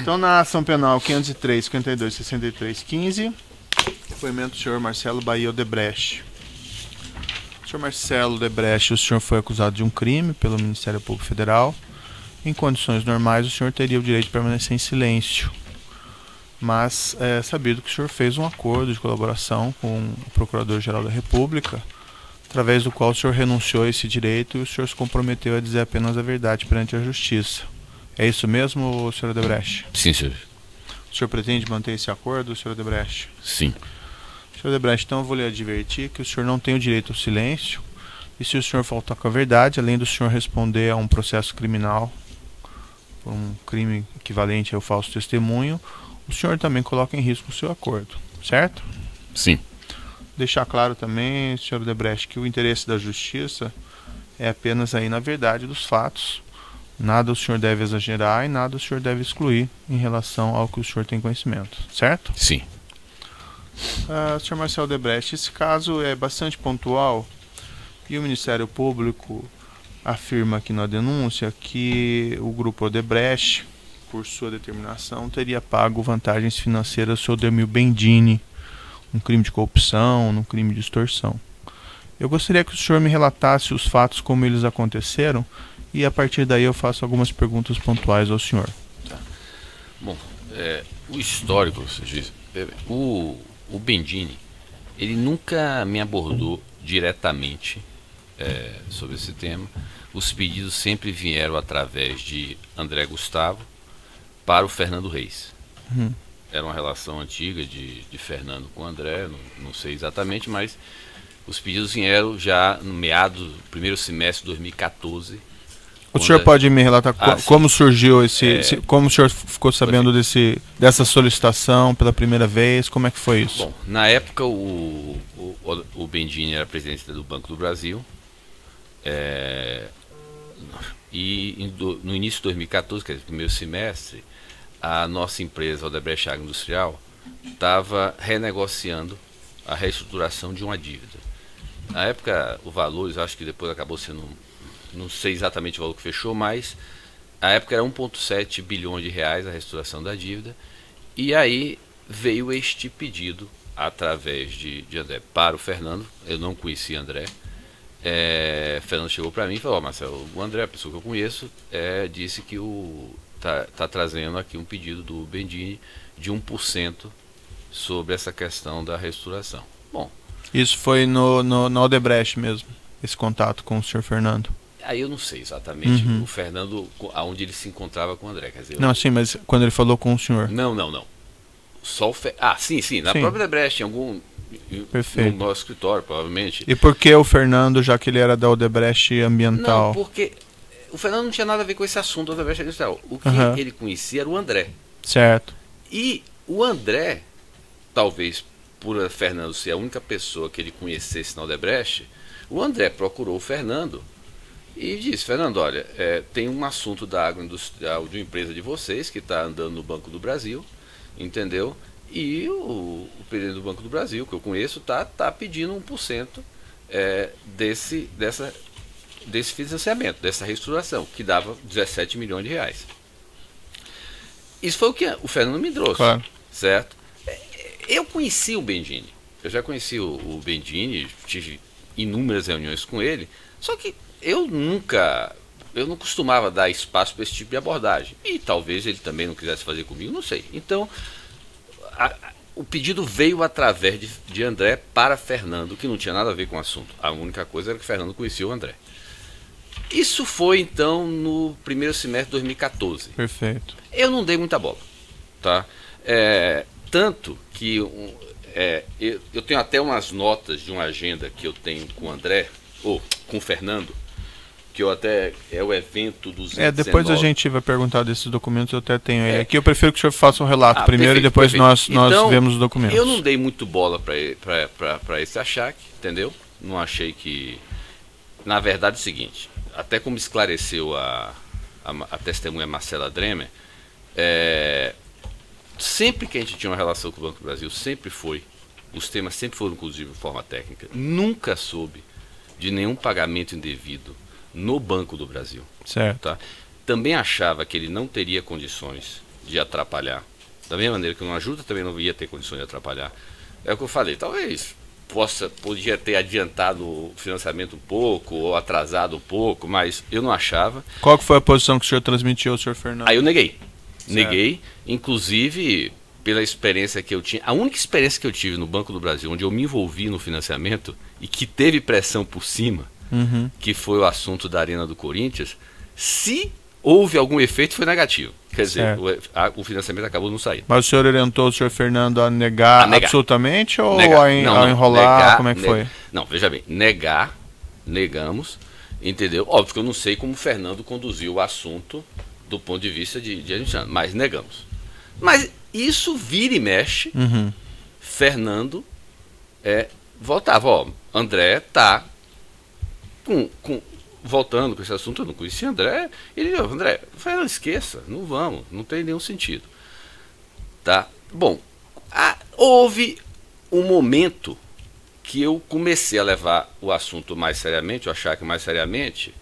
Então, na ação penal 503, 52, 63, 15, depoimento do senhor Marcelo Bahia Odebrecht. Senhor Marcelo Odebrecht, o senhor foi acusado de um crime pelo Ministério Público Federal. Em condições normais, o senhor teria o direito de permanecer em silêncio. Mas é sabido que o senhor fez um acordo de colaboração com o Procurador-Geral da República, através do qual o senhor renunciou a esse direito e o senhor se comprometeu a dizer apenas a verdade perante a Justiça. É isso mesmo, senhor Odebrecht? Sim, senhor. O senhor pretende manter esse acordo, senhor Odebrecht? Sim. Senhor Odebrecht, então eu vou lhe advertir que o senhor não tem o direito ao silêncio, e se o senhor faltar com a verdade, além do senhor responder a um processo criminal por um crime equivalente ao falso testemunho, o senhor também coloca em risco o seu acordo, certo? Sim. Deixar claro também, senhor Odebrecht, que o interesse da Justiça é apenas aí na verdade dos fatos. Nada o senhor deve exagerar e nada o senhor deve excluir em relação ao que o senhor tem conhecimento, certo? Sim. Senhor Marcelo Odebrecht, esse caso é bastante pontual e o Ministério Público afirma aqui na denúncia que o grupo Odebrecht, por sua determinação, teria pago vantagens financeiras ao senhor Demil Bendini, um crime de corrupção, um crime de extorsão. Eu gostaria que o senhor me relatasse os fatos como eles aconteceram e a partir daí eu faço algumas perguntas pontuais ao senhor. Tá. Bom, o histórico, o Bendini, ele nunca me abordou diretamente sobre esse tema. Os pedidos sempre vieram através de André Gustavo para o Fernando Reis. Era uma relação antiga de Fernando com André, não sei exatamente, mas os pedidos vieram já no meados do primeiro semestre de 2014. O senhor pode me relatar como surgiu como o senhor ficou sabendo dessa solicitação pela primeira vez? Como é que foi isso? Bom, na época o Bendini era presidente do Banco do Brasil, e no início de 2014, que é o primeiro semestre, a nossa empresa Odebrecht Agroindustrial estava renegociando a reestruturação de uma dívida. Na época, o valor, acho que depois acabou sendo, não sei exatamente o valor que fechou, mas a época era 1,7 bilhões de reais a reestruturação da dívida, e aí veio este pedido através de André para o Fernando. Eu não conhecia André. Fernando chegou para mim e falou: Marcelo, o André, a pessoa que eu conheço, disse que tá trazendo aqui um pedido do Bendini de 1% sobre essa questão da reestruturação. Bom, isso foi no Odebrecht mesmo, esse contato com o senhor Fernando? Aí eu não sei exatamente o Fernando, aonde ele se encontrava com o André. Quer dizer, não, sim, mas quando ele falou com o senhor? Não. Só sim, na própria Odebrecht, em algum... Perfeito. No nosso escritório, provavelmente. E por que o Fernando, já que ele era da Odebrecht Ambiental? Não, porque o Fernando não tinha nada a ver com esse assunto da Odebrecht Ambiental. O que ele conhecia era o André. Certo. E o André, talvez por a Fernando ser a única pessoa que ele conhecesse na Odebrecht, o André procurou o Fernando e disse: Fernando, olha, tem um assunto da agroindustrial de uma empresa de vocês que está andando no Banco do Brasil, entendeu? E o presidente do Banco do Brasil, que eu conheço, tá pedindo 1% desse financiamento, dessa reestruturação, que dava 17 milhões de reais. Isso foi o que o Fernando me trouxe, claro. Certo? Eu conheci o Bendini, eu já conheci o Bendini, tive inúmeras reuniões com ele, só que eu não costumava dar espaço para esse tipo de abordagem, e talvez ele também não quisesse fazer comigo, não sei. Então, o pedido veio através de André para Fernando, que não tinha nada a ver com o assunto. A única coisa era que Fernando conhecia o André. Isso foi, então, no primeiro semestre de 2014. Perfeito. Eu não dei muita bola, tá? Tanto que eu tenho até umas notas de uma agenda que eu tenho com o André, ou com o Fernando, que eu até é o evento dos depois a gente vai perguntar desses documentos, eu até tenho aqui. Eu prefiro que o senhor faça um relato primeiro, perfeito, e depois nós então, vemos os documentos. Eu não dei muito bola para esse achaque, entendeu? Não achei que... Na verdade é o seguinte, até como esclareceu a testemunha Marcela Dremer, sempre que a gente tinha uma relação com o Banco do Brasil, os temas sempre foram inclusive de forma técnica, nunca soube de nenhum pagamento indevido no Banco do Brasil. Certo. Tá? Também achava que ele não teria condições de atrapalhar. Da mesma maneira que não ajuda, também não ia ter condições de atrapalhar. É o que eu falei, talvez podia ter adiantado o financiamento um pouco, ou atrasado um pouco, mas eu não achava. Qual que foi a posição que o senhor transmitiu ao senhor Fernando? Aí eu neguei. Neguei, inclusive pela experiência que eu tinha. A única experiência que eu tive no Banco do Brasil, onde eu me envolvi no financiamento e que teve pressão por cima, que foi o assunto da Arena do Corinthians, se houve algum efeito, foi negativo. Quer dizer, o financiamento acabou não saindo. Mas o senhor orientou o senhor Fernando a negar absolutamente ou a enrolar? Negar, como é que foi? Não, veja bem, negamos, entendeu? Óbvio que eu não sei como o Fernando conduziu o assunto do ponto de vista de administração, mas negamos. Mas isso vira e mexe, Fernando voltava, ó, André tá voltando com esse assunto, eu não conhecia André, ele, André, Fernando, esqueça, não vamos, não tem nenhum sentido. Tá? Bom, houve um momento que eu comecei a levar o assunto mais seriamente, eu achava que mais seriamente,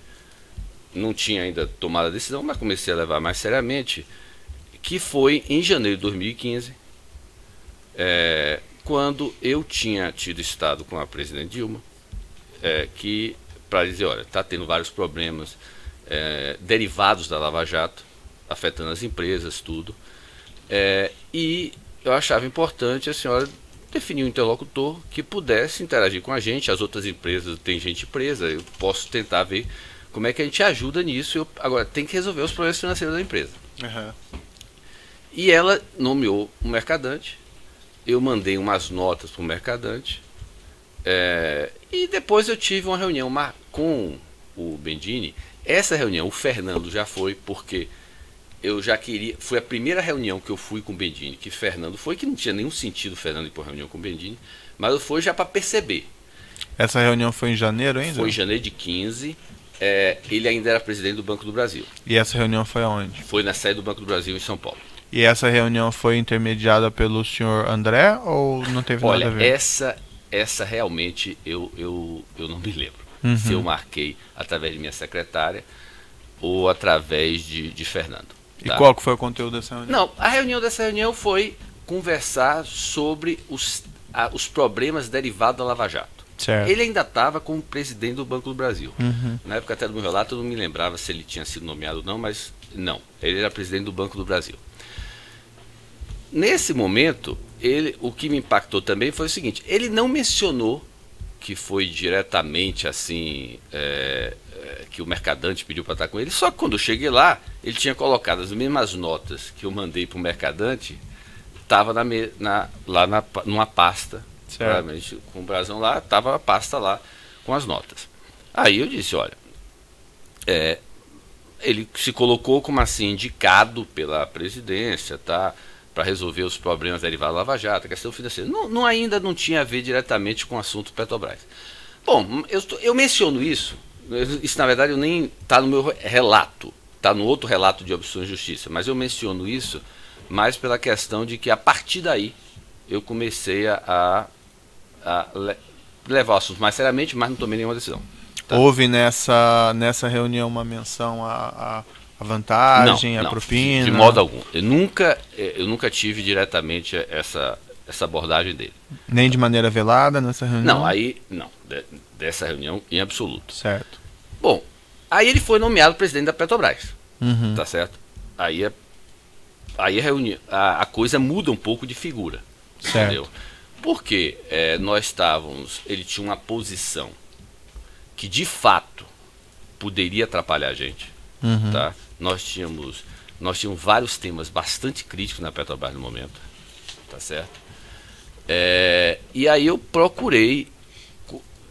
não tinha ainda tomado a decisão, mas comecei a levar mais seriamente, que foi em janeiro de 2015, quando eu tinha tido estado com a presidente Dilma, para dizer, olha, está tendo vários problemas derivados da Lava Jato, afetando as empresas, tudo, e eu achava importante a senhora definir um interlocutor que pudesse interagir com a gente, as outras empresas, tem gente presa, eu posso tentar ver como é que a gente ajuda nisso, agora tem que resolver os problemas financeiros da empresa. E ela nomeou um mercadante, eu mandei umas notas para o mercadante, e depois eu tive uma reunião com o Bendini. Essa reunião, o Fernando já foi, porque eu já queria, foi a primeira reunião que eu fui com o Bendini, que Fernando foi, que não tinha nenhum sentido o Fernando ir para uma reunião com o Bendini, mas eu fui já para perceber. Essa reunião foi em janeiro ainda? Foi em janeiro de 15, ele ainda era presidente do Banco do Brasil. E essa reunião foi aonde? Foi na sede do Banco do Brasil em São Paulo. E essa reunião foi intermediada pelo senhor André ou não teve nada a ver? Olha, essa realmente eu não me lembro. Se eu marquei através de minha secretária ou através de Fernando. E qual que foi o conteúdo dessa reunião? Não, a reunião dessa reunião foi conversar sobre os problemas derivados da Lava Jato. Certo. Ele ainda estava como presidente do Banco do Brasil. Na época até do meu relato eu não me lembrava se ele tinha sido nomeado ou não, mas não, ele era presidente do Banco do Brasil. Nesse momento, o que me impactou também foi o seguinte, ele não mencionou que foi diretamente assim, que o mercadante pediu para estar com ele, só que quando eu cheguei lá, ele tinha colocado as mesmas notas que eu mandei para o mercadante, estava numa pasta, com o brasão lá, estava a pasta lá com as notas. Aí eu disse, olha, ele se colocou como assim, indicado pela presidência, tá? Para resolver os problemas derivados da Lava Jato, a questão financeira. Ainda não tinha a ver diretamente com o assunto Petrobras. Bom, eu menciono isso na verdade eu nem está no meu relato, está no outro relato de obstrução de justiça, mas eu menciono isso mais pela questão de que a partir daí eu comecei a levar o assunto mais seriamente, mas não tomei nenhuma decisão. Tá? Houve nessa reunião uma menção à vantagem, à propina? De modo algum. Eu nunca tive diretamente essa abordagem dele. Nem de maneira velada nessa reunião? Não. Dessa reunião em absoluto. Certo. Bom, aí ele foi nomeado presidente da Petrobras. Tá certo? Aí a coisa muda um pouco de figura. Certo. Entendeu? Porque ele tinha uma posição que de fato poderia atrapalhar a gente. Tá? Nós tínhamos vários temas bastante críticos na Petrobras no momento, tá certo? E aí eu procurei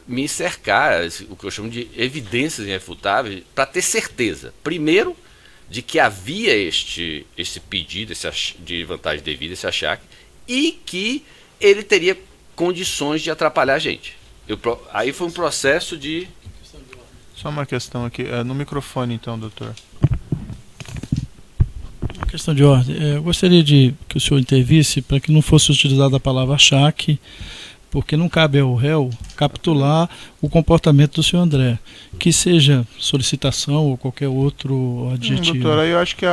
me cercar, o que eu chamo de evidências irrefutáveis, para ter certeza, primeiro, de que havia este pedido de vantagem devida, esse achaque, e que ele teria condições de atrapalhar a gente. Aí foi um processo de... Só uma questão aqui, no microfone então, doutor. Uma questão de ordem. Eu gostaria que o senhor intervisse para que não fosse utilizada a palavra achaque, porque não cabe ao réu capitular o comportamento do senhor André, que seja solicitação ou qualquer outro adjetivo. Doutor, aí eu acho que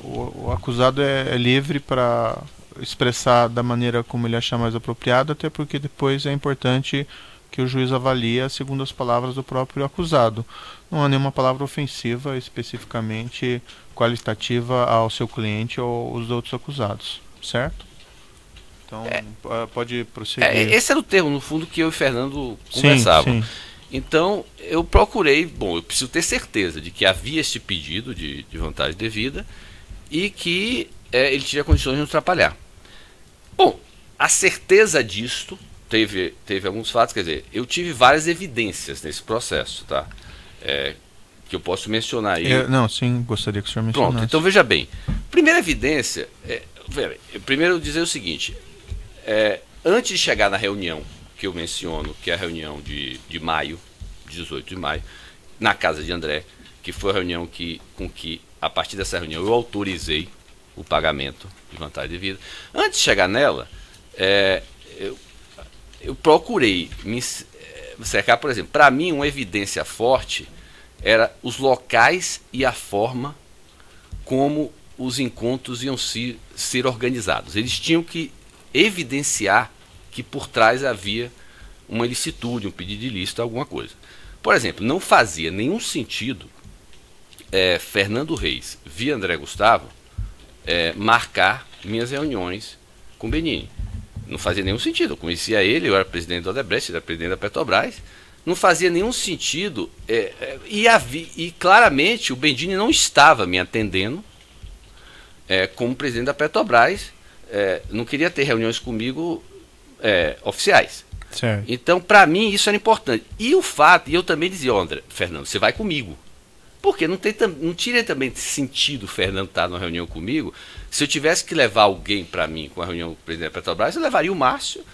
o acusado é livre para expressar da maneira como ele achar mais apropriado, até porque depois é importante que o juiz avalie segundo as palavras do próprio acusado. Não há nenhuma palavra ofensiva especificamente qualitativa ao seu cliente ou aos outros acusados, certo? Então, pode prosseguir. Esse era o termo, no fundo, que eu e o Fernando conversavam. Sim. Então, eu procurei, eu preciso ter certeza de que havia este pedido de vantagem devida e que ele tinha condições de não atrapalhar. Bom, a certeza disto, teve alguns fatos, quer dizer, eu tive várias evidências nesse processo, tá? Que eu posso mencionar aí. Sim, gostaria que o senhor mencionasse. Pronto, então veja bem. Primeira evidência, primeiro eu dizer o seguinte, antes de chegar na reunião que eu menciono, que é a reunião de maio, 18 de maio, na casa de André, que foi a reunião com que, a partir dessa reunião, eu autorizei o pagamento de vantagem devida. Antes de chegar nela, eu procurei me cercar, por exemplo, para mim uma evidência forte era os locais e a forma como os encontros iam ser organizados. Eles tinham que evidenciar que por trás havia uma ilicitude, um pedido de ilícito, alguma coisa. Por exemplo, não fazia nenhum sentido Fernando Reis via André Gustavo marcar minhas reuniões com Benigni. Não fazia nenhum sentido. Eu conhecia ele, eu era presidente da Odebrecht, ele era presidente da Petrobras. Não fazia nenhum sentido. E claramente o Benigni não estava me atendendo como presidente da Petrobras. Não queria ter reuniões comigo oficiais. Certo. Então, para mim, isso era importante. E o fato, e eu também dizia, André, Fernando, você vai comigo. Porque não tinha também sentido o Fernando estar numa reunião comigo. Se eu tivesse que levar alguém para mim com a reunião com o presidente da Petrobras, eu levaria o Márcio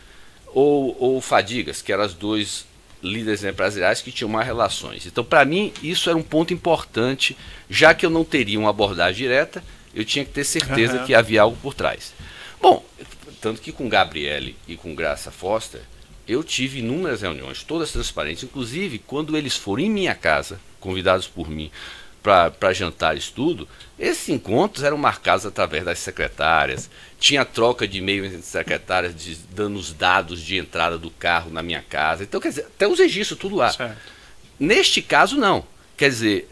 ou o Fadigas, que eram os dois líderes empresariais que tinham mais relações. Então, para mim, isso era um ponto importante. Já que eu não teria uma abordagem direta, eu tinha que ter certeza que havia algo por trás. Bom, tanto que com Gabriele e com Graça Foster, eu tive inúmeras reuniões, todas transparentes, inclusive quando eles foram em minha casa, convidados por mim para jantares, tudo, esses encontros eram marcados através das secretárias, tinha troca de e-mail entre secretárias dando os dados de entrada do carro na minha casa, então quer dizer, até os registros, tudo lá. Certo. Neste caso não, quer dizer,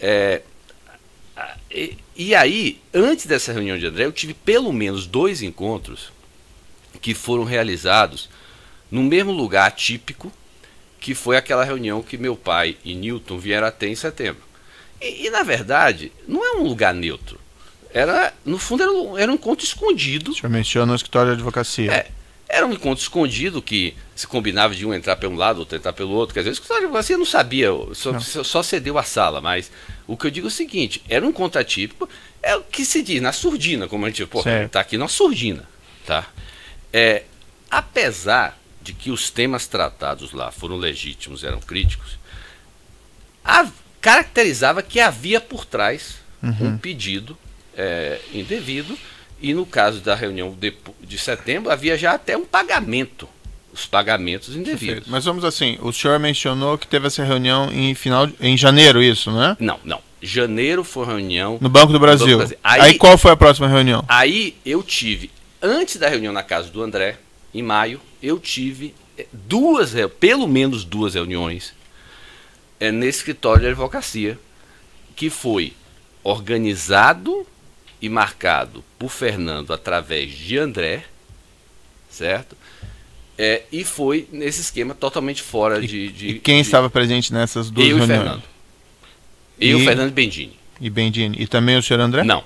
e aí, antes dessa reunião de André, eu tive pelo menos 2 encontros que foram realizados no mesmo lugar típico, que foi aquela reunião que meu pai e Newton vieram a ter em setembro. E na verdade, não é um lugar neutro. No fundo, era um encontro escondido. O senhor menciona no escritório de advocacia. Era um encontro escondido que se combinava de um entrar pelo lado, outro entrar pelo outro. Quer dizer, o escritório de advocacia não sabia, só cedeu a sala. Mas o que eu digo é o seguinte, era um encontro atípico, é o que se diz, na surdina, como a gente está aqui na surdina. Tá? Apesar de que os temas tratados lá foram legítimos, eram críticos, caracterizava que havia por trás um pedido indevido, e no caso da reunião de setembro havia já até um pagamento, os pagamentos indevidos. Perfeito. Mas vamos assim, o senhor mencionou que teve essa reunião em janeiro, isso, né? Não. Janeiro foi reunião no Banco do Brasil. Aí qual foi a próxima reunião? Aí eu tive, antes da reunião na casa do André, em maio, eu tive pelo menos 2 reuniões nesse escritório de advocacia, que foi organizado e marcado por Fernando através de André, certo? E foi nesse esquema totalmente fora de quem estava presente nessas 2 reuniões? Fernando. Eu, Fernando e Benigni. E Benigni. E também o senhor André? Não.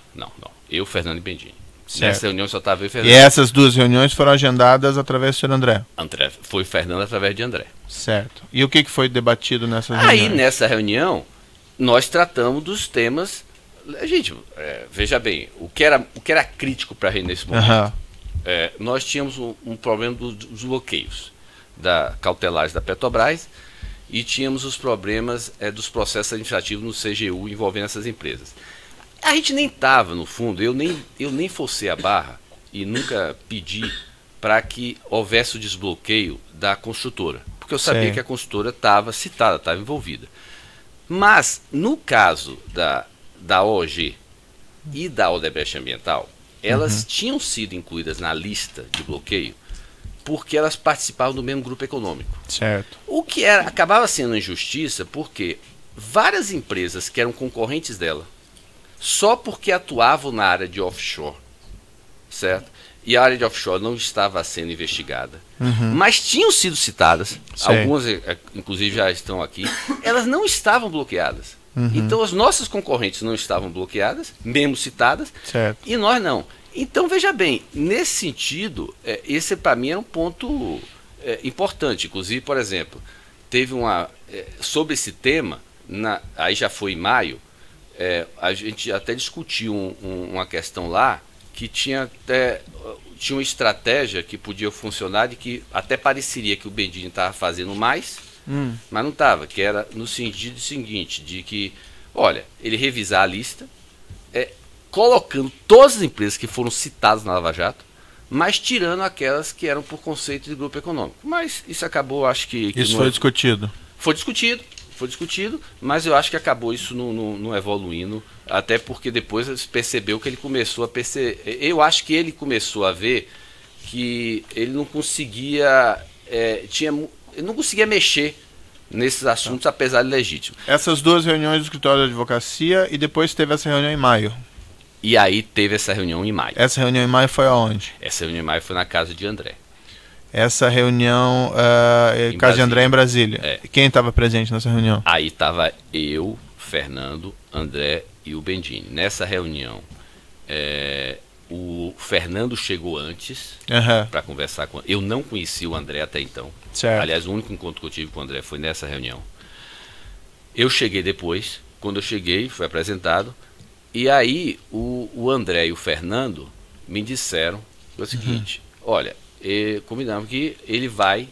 Eu, Fernando e Benigni. Certo. Nessa reunião só estava eu e Fernando. E essas 2 reuniões foram agendadas através do senhor André? Foi Fernando através de André. Certo. E o que foi debatido nessas reuniões? Aí, nessa reunião, nós tratamos dos temas... Gente, veja bem, o que era crítico para a gente nesse momento? Nós tínhamos um problema dos bloqueios cautelares da Petrobras e tínhamos os problemas dos processos administrativos no CGU envolvendo essas empresas. A gente nem estava, no fundo, eu nem forcei a barra e nunca pedi para que houvesse o desbloqueio da construtora. Porque eu sabia Sim. que a construtora estava citada, estava envolvida. Mas, no caso da OG e da Odebrecht Ambiental, elas tinham sido incluídas na lista de bloqueio porque elas participavam do mesmo grupo econômico. Certo. O que acabava sendo injustiça porque várias empresas que eram concorrentes dela, só porque atuavam na área de offshore, certo? E a área de offshore não estava sendo investigada, mas tinham sido citadas, Sei. algumas inclusive já estão aqui, elas não estavam bloqueadas. Então as nossas concorrentes não estavam bloqueadas, mesmo citadas, Certo. e nós não. Então veja bem, nesse sentido, esse para mim era um ponto importante. Inclusive, por exemplo, teve sobre esse tema, aí já foi em maio, a gente até discutiu uma questão lá que tinha uma estratégia que podia funcionar, de que até pareceria que o Bendini estava fazendo mais, mas não estava, que era no sentido seguinte, de que, olha, ele revisar a lista, colocando todas as empresas que foram citadas na Lava Jato, mas tirando aquelas que eram por conceito de grupo econômico. Mas isso acabou, acho que Isso foi discutido. Foi discutido, mas eu acho que acabou isso não evoluindo, até porque depois ele percebeu que ele começou a perceber. Eu acho que ele começou a ver que ele não conseguia, ele não conseguia mexer nesses assuntos, apesar de legítimo. Essas duas reuniões do escritório de advocacia e depois teve essa reunião em maio. E aí teve essa reunião em maio. Essa reunião em maio foi aonde? Essa reunião em maio foi na casa de André. Essa reunião, casa de André em Brasília. Quem estava presente nessa reunião? Aí estava eu, Fernando, André e o Bendini. Nessa reunião, o Fernando chegou antes para conversar com... Eu não conhecia o André até então. Certo. Aliás, o único encontro que eu tive com o André foi nessa reunião. Eu cheguei depois. Quando eu cheguei, foi apresentado. E aí, o André e o Fernando me disseram o seguinte: olha, combinamos que ele vai,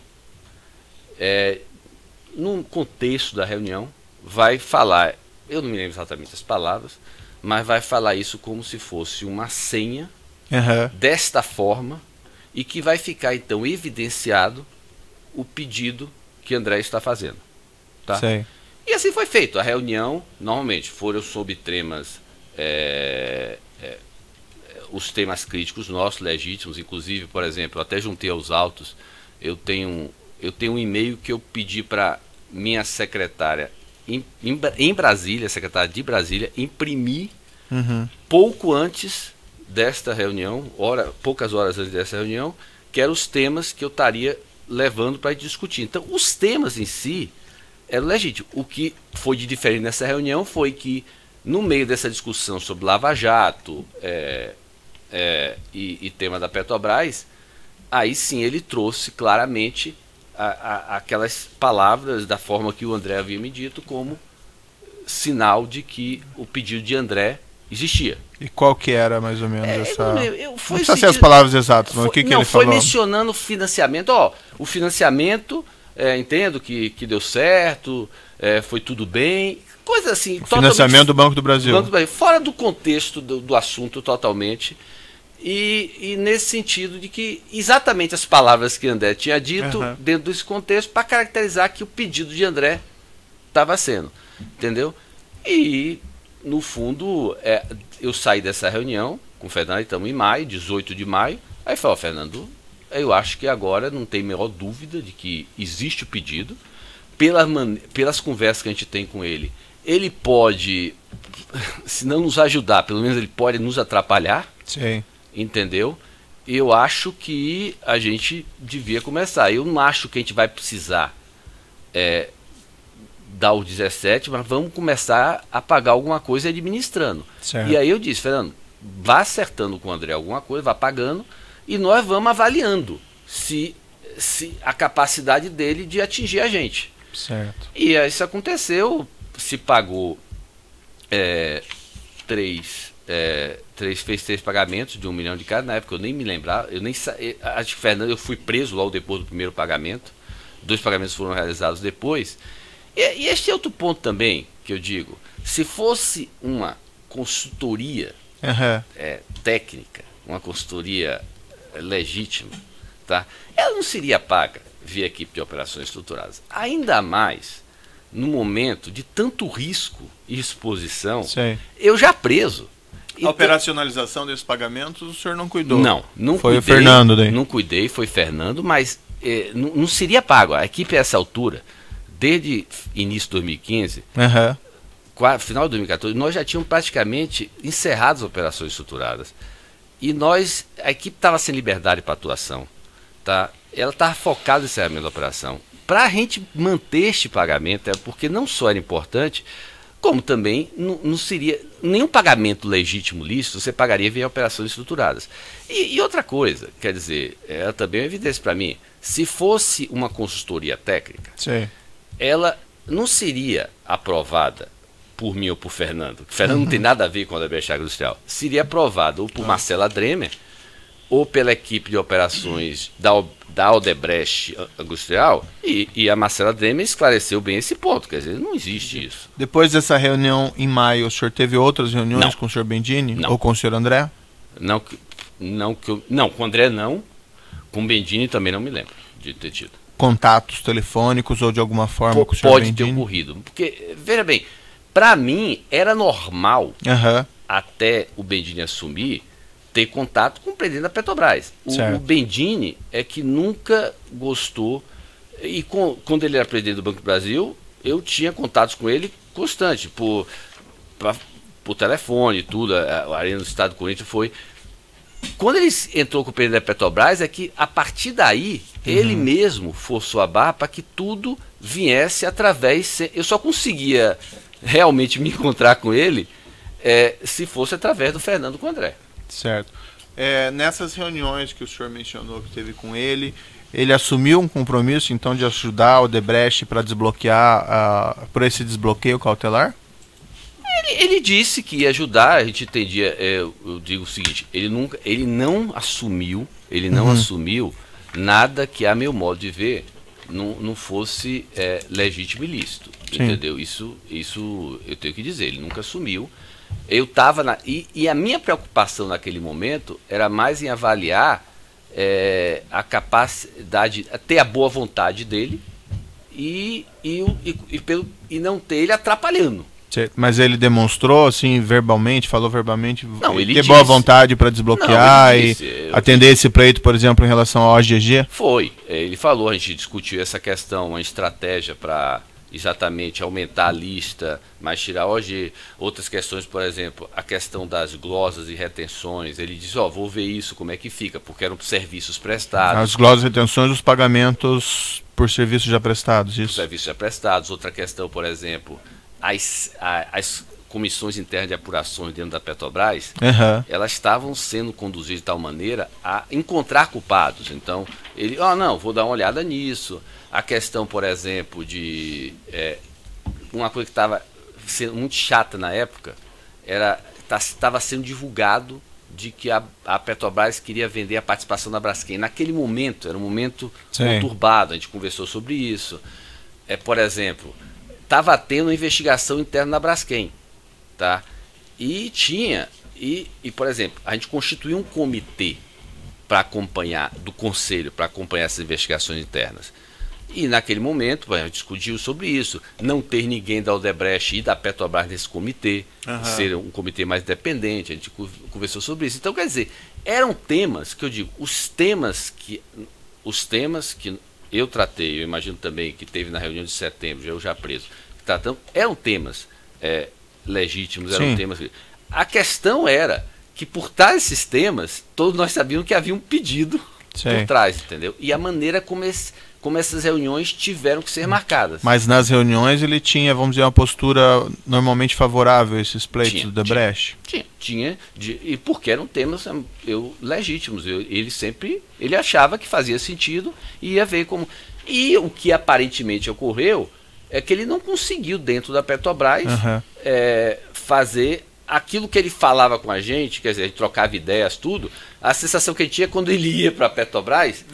no contexto da reunião, vai falar, eu não me lembro exatamente as palavras, mas vai falar isso como se fosse uma senha, desta forma, e que vai ficar então evidenciado o pedido que André está fazendo. Tá? Sei. E assim foi feito. A reunião, normalmente, foram sobre temas, os temas críticos nossos, legítimos. Inclusive, por exemplo, eu até juntei aos autos, eu tenho um e-mail que eu pedi para minha secretária em Brasília, secretária de Brasília, imprimir pouco antes desta reunião, poucas horas antes dessa reunião, que eram os temas que eu estaria levando para discutir. Então, os temas em si eram legítimos. O que foi de diferente nessa reunião foi que, no meio dessa discussão sobre Lava Jato e tema da Petrobras, aí sim ele trouxe claramente aquelas palavras da forma que o André havia me dito como sinal de que o pedido de André existia. E qual que era mais ou menos essa... Não precisa ser as palavras exatas, mas o que ele falou? Foi mencionando o financiamento. O financiamento, entendo que deu certo, foi tudo bem, coisa assim. Financiamento do Banco do Brasil. Fora do contexto do assunto totalmente. E nesse sentido de que exatamente as palavras que André tinha dito dentro desse contexto para caracterizar que o pedido de André estava sendo. Entendeu? E, no fundo, eu saí dessa reunião com o Fernando, estamos em maio, 18 de maio. Aí falou: Fernando, eu acho que agora não tem a menor dúvida de que existe o pedido. Pelas conversas que a gente tem com ele, ele pode, se não nos ajudar, pelo menos ele pode nos atrapalhar. Sim. Entendeu? Eu acho que a gente devia começar. Eu não acho que a gente vai precisar dar o 17, mas vamos começar a pagar alguma coisa administrando. Certo. E aí eu disse: Fernando, vá acertando com o André alguma coisa, vá pagando, e nós vamos avaliando se a capacidade dele de atingir a gente. Certo. E isso aconteceu, se pagou fez 3 pagamentos de 1 milhão de cada. Na época eu nem me lembrava, acho que Fernando, eu fui preso logo depois do primeiro pagamento, 2 pagamentos foram realizados depois. E este é outro ponto também que eu digo: se fosse uma consultoria técnica, uma consultoria legítima, tá? Ela não seria paga via equipe de operações estruturadas. Ainda mais no momento de tanto risco e exposição, eu já preso. A operacionalização desses pagamentos o senhor não cuidou? Não foi cuidei, o Fernando daí? Não cuidei, foi Fernando, mas não seria pago. A equipe a essa altura, desde início de 2015, final de 2014, nós já tínhamos praticamente encerrado as operações estruturadas. E a equipe estava sem liberdade para atuação. Tá? Ela estava focada no encerramento da operação. Para a gente manter este pagamento, porque não só era importante, como também não seria nenhum pagamento legítimo lícito, você pagaria via operações estruturadas. E outra coisa, quer dizer, ela também é evidência para mim, se fosse uma consultoria técnica, ela não seria aprovada por mim ou por Fernando. O Fernando não tem nada a ver com a Odebrecht Agroindustrial. Seria aprovada ou por Marcela Dremer, ou pela equipe de operações da Odebrecht Agroindustrial, e a Marcela Dremer esclareceu bem esse ponto, quer dizer, não existe isso. Depois dessa reunião em maio, o senhor teve outras reuniões com o senhor Bendini? Não. Ou com o senhor André? Não, com o André não, com o Bendini também não me lembro de ter tido. Contatos telefônicos ou de alguma forma com o senhor Pode Bendini? ter ocorrido, porque, veja bem, para mim era normal, até o Bendini assumir, ter contato com o presidente da Petrobras. O Bendini é que nunca gostou, e quando ele era presidente do Banco do Brasil, eu tinha contatos com ele constante, por telefone e tudo, a Arena do Estado do Corinthians foi. Quando ele entrou com o presidente da Petrobras, é que a partir daí, ele mesmo forçou a barra para que tudo viesse através. Eu só conseguia realmente me encontrar com ele se fosse através do Fernando com o André. Certo. Nessas reuniões que o senhor mencionou que teve com ele, ele assumiu um compromisso, então, de ajudar o Odebrecht para desbloquear, por esse desbloqueio cautelar? Ele disse que ia ajudar, a gente entendia, eu digo o seguinte, ele não assumiu nada que, a meu modo de ver, não fosse legítimo e lícito, entendeu? Isso eu tenho que dizer, ele nunca assumiu. Eu estava e a minha preocupação naquele momento era mais em avaliar a capacidade, ter a boa vontade dele e não ter ele atrapalhando. Mas ele demonstrou, assim, falou verbalmente, não, ele ter disse, boa vontade para desbloquear e atender esse pleito, por exemplo, em relação ao OGG? Foi. Ele falou, a gente discutiu essa questão, uma estratégia para exatamente aumentar a lista, mas tirar hoje outras questões, por exemplo, a questão das glosas e retenções. Ele diz, vou ver isso, como é que fica, porque eram serviços prestados. As glosas e retenções, os pagamentos por serviços já prestados, isso? Serviços já prestados. Outra questão, por exemplo, as comissões internas de apurações dentro da Petrobras, elas estavam sendo conduzidas de tal maneira a encontrar culpados. Então, ele, vou dar uma olhada nisso. A questão, por exemplo, de uma coisa que estava sendo muito chata na época, estava sendo divulgado de que a Petrobras queria vender a participação da Braskem. Naquele momento, era um momento conturbado, a gente conversou sobre isso. Por exemplo, estava tendo uma investigação interna na Braskem, tá? E por exemplo, a gente constituiu um comitê para acompanhar, do conselho, para acompanhar essas investigações internas. E naquele momento, a gente discutiu sobre isso, não ter ninguém da Odebrecht e da Petrobras nesse comitê, ser um comitê mais independente, a gente conversou sobre isso. Então, quer dizer, eram temas que eu digo, os temas que eu tratei, eu imagino também que teve na reunião de setembro, eu já preso, eram temas legítimos, eram temas. A questão era que por trás desses temas, todos nós sabíamos que havia um pedido por trás, entendeu? E a maneira como essas reuniões tiveram que ser marcadas. Mas nas reuniões ele tinha, vamos dizer, uma postura normalmente favorável a esses pleitos do Odebrecht? Tinha, e porque eram temas legítimos. Ele achava que fazia sentido e ia ver como... E o que aparentemente ocorreu é que ele não conseguiu, dentro da Petrobras, fazer aquilo que ele falava com a gente, quer dizer, a gente trocava ideias, tudo. A sensação que ele tinha quando ele ia para a Petrobras,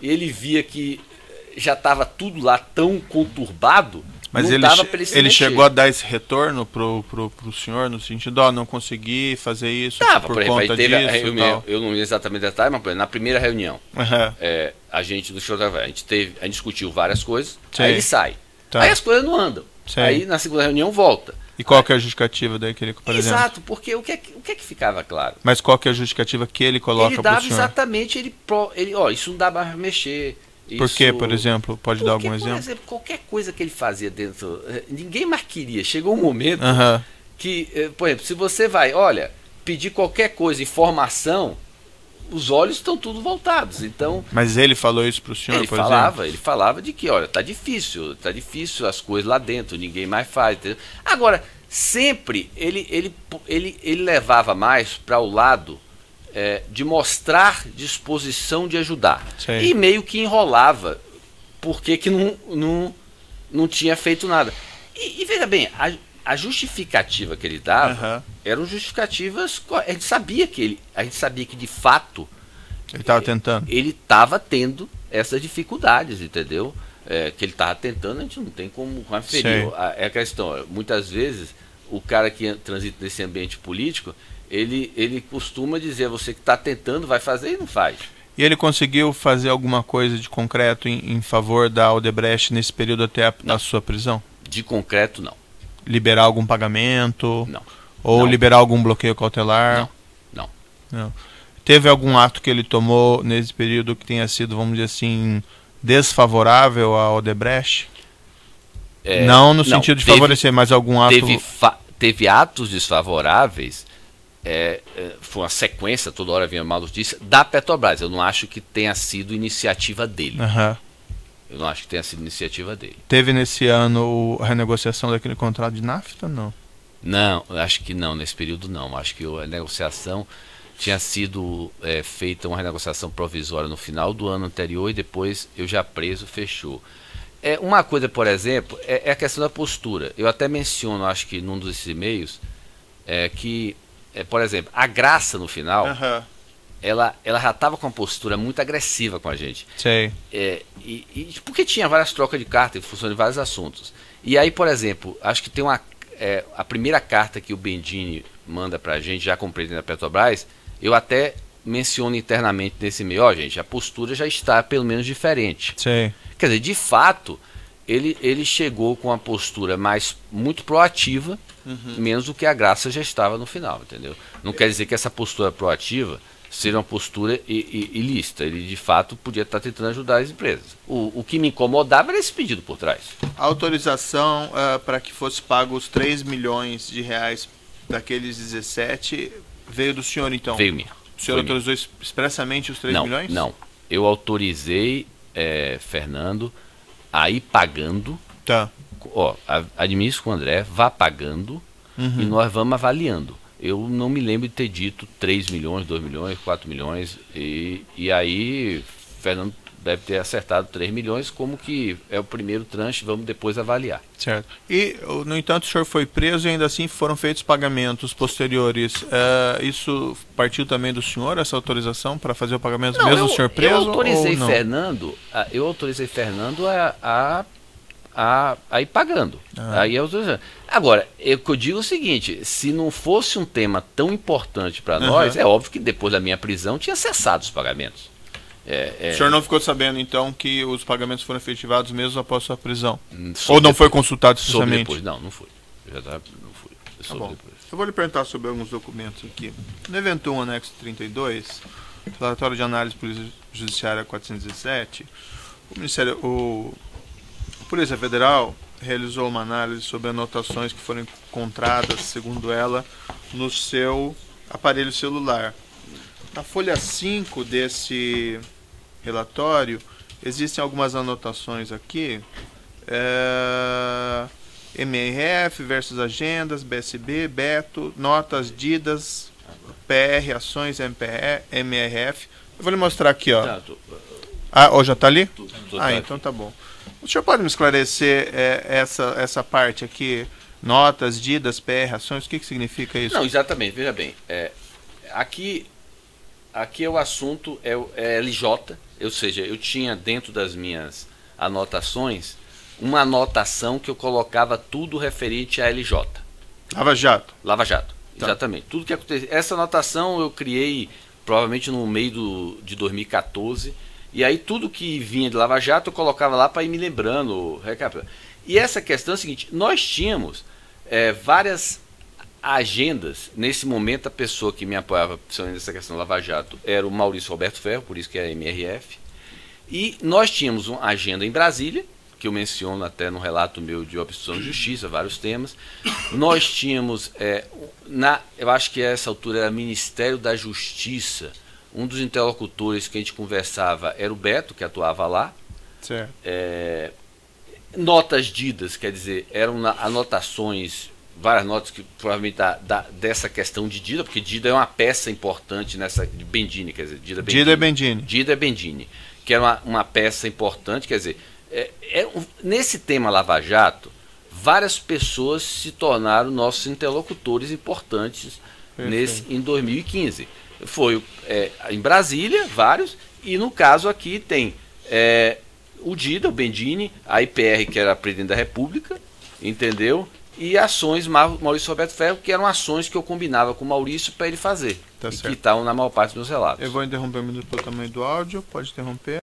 e ele via que já estava tudo lá tão conturbado. Mas não dava para ele chegou a dar esse retorno pro senhor, no sentido, não consegui fazer isso por exemplo, conta teve disso? Eu não li exatamente detalhe, mas por exemplo, na primeira reunião, Uhum. a gente do show a gente discutiu várias coisas, Sei. aí ele sai. Tá. Aí as coisas não andam. Sei. Aí na segunda reunião volta. E qual que é a justificativa daí que ele, por exemplo? Exato, porque o que é que ficava claro? Mas qual que é a justificativa que ele coloca Ele para o dava senhor? exatamente, isso não dá mais pra mexer. Por quê, por exemplo? Pode dar algum exemplo? Por exemplo, qualquer coisa que ele fazia dentro, ninguém mais queria. Chegou um momento Uhum. que, por exemplo, se você vai, pedir qualquer coisa, informação, os olhos estão tudo voltados. Então, Mas ele falou isso para o senhor, por exemplo? ele falava de que, tá difícil as coisas lá dentro, ninguém mais faz. Entendeu? Agora, sempre ele levava mais para o lado de mostrar disposição de ajudar. Sei. E meio que enrolava, porque que não tinha feito nada. E veja bem, a justificativa que ele dava eram justificativas. A gente sabia que de fato Ele estava tentando. ele estava tendo essas dificuldades, entendeu? Que ele estava tentando, a gente não tem como aferir. É a questão, muitas vezes o cara que transita nesse ambiente político, ele costuma dizer, você que está tentando vai fazer e não faz. E ele conseguiu fazer alguma coisa de concreto em favor da Odebrecht nesse período até a sua prisão? De concreto, não. Liberar algum pagamento? Não. Ou Não. liberar algum bloqueio cautelar? Não. Teve algum ato que ele tomou nesse período que tenha sido, vamos dizer assim, desfavorável à Odebrecht? Não no sentido de favorecer, mas algum ato... Teve atos desfavoráveis, foi uma sequência, toda hora vinha uma notícia, da Petrobras. Eu não acho que tenha sido iniciativa dele. Uhum. Eu não acho que tenha sido iniciativa dele. Teve nesse ano a renegociação daquele contrato de nafta, não? Não, acho que não, nesse período não. Acho que a negociação tinha sido feita, uma renegociação provisória no final do ano anterior e depois eu já preso, fechou. Uma coisa, por exemplo, é a questão da postura. Eu até menciono, acho que num dos e-mails, que, por exemplo, a Graça no final, ela já estava com uma postura muito agressiva com a gente. Sei. Porque tinha várias trocas de cartas em função de vários assuntos. E aí, por exemplo, acho que tem a primeira carta que o Bendini manda pra gente, já com o presidente da Petrobras, eu até menciono internamente nesse e-mail, gente, a postura já está pelo menos diferente. Sei. Quer dizer, de fato, ele chegou com uma postura muito proativa, menos do que a Graça já estava no final, entendeu? Não quer dizer que essa postura proativa seja uma postura ilícita. Ele, de fato, podia estar tentando ajudar as empresas. O que me incomodava era esse pedido por trás. A autorização para que fosse pago os 3 milhões de reais daqueles 17 veio do senhor, então? Veio minha. O senhor autorizou expressamente os 3 milhões? Não. Eu autorizei, Fernando, a ir pagando. Tá. Administro com o André, vá pagando e nós vamos avaliando. Eu não me lembro de ter dito 3 milhões, 2 milhões, 4 milhões. E aí, Fernando deve ter acertado 3 milhões, como que é o primeiro tranche, vamos depois avaliar. Certo. E, no entanto, o senhor foi preso e ainda assim foram feitos pagamentos posteriores. Isso partiu também do senhor, essa autorização para fazer o pagamento mesmo do senhor preso? Eu autorizei ou não? Fernando a ir pagando. Aí agora, o que eu digo é o seguinte, se não fosse um tema tão importante para nós, é óbvio que depois da minha prisão tinha cessado os pagamentos. O senhor não ficou sabendo, então, que os pagamentos foram efetivados mesmo após sua prisão? Ou não foi consultado especialmente? Depois, não fui. Não fui. Tá bom. Eu vou lhe perguntar sobre alguns documentos aqui. No evento 1, anexo 32, relatório de análise judiciária 417, a Polícia Federal realizou uma análise sobre anotações que foram encontradas, segundo ela, no seu aparelho celular. Na folha 5 desse relatório, existem algumas anotações aqui. MRF versus agendas, BSB, Beto, notas, DIDAS, PR, ações, MRF. Eu vou lhe mostrar aqui, ó. Já está ali? Então tá bom. O senhor pode me esclarecer essa parte aqui? Notas, DIDAS, PR, ações, o que significa isso? Não, exatamente, veja bem. Aqui o assunto é LJ, ou seja, eu tinha dentro das minhas anotações uma anotação que eu colocava tudo referente à LJ. Lava Jato. Lava Jato, Tá. exatamente. Tudo que acontecia. Essa anotação eu criei provavelmente no meio de 2014. E aí tudo que vinha de Lava Jato eu colocava lá para ir me lembrando. E essa questão é a seguinte: nós tínhamos várias agendas. Nesse momento a pessoa que me apoiava principalmente nessa questão do Lava Jato era o Maurício Roberto Ferro, por isso que é a MRF. E nós tínhamos uma agenda em Brasília, que eu menciono até no relato meu de obstrução de justiça, vários temas. Nós tínhamos, eu acho que a essa altura era Ministério da Justiça, um dos interlocutores que a gente conversava era o Beto, que atuava lá. Certo. Notas didas, quer dizer, eram anotações, várias notas que provavelmente dessa questão de Dida, porque Dida é uma peça importante nessa, de Bendini, quer dizer, Dida é Bendini. Dida é Bendini, que era uma peça importante, quer dizer, nesse tema Lava Jato, várias pessoas se tornaram nossos interlocutores importantes em 2015. Foi em Brasília, vários, e no caso aqui tem o Dida, o Bendini, a IPR, que era a Presidente da República, entendeu? E ações Maurício Roberto Ferro, que eram ações que eu combinava com o Maurício para ele fazer, Tá e certo. que estavam na maior parte dos meus relatos. Eu vou interromper um minuto pelo tamanho do áudio, pode interromper.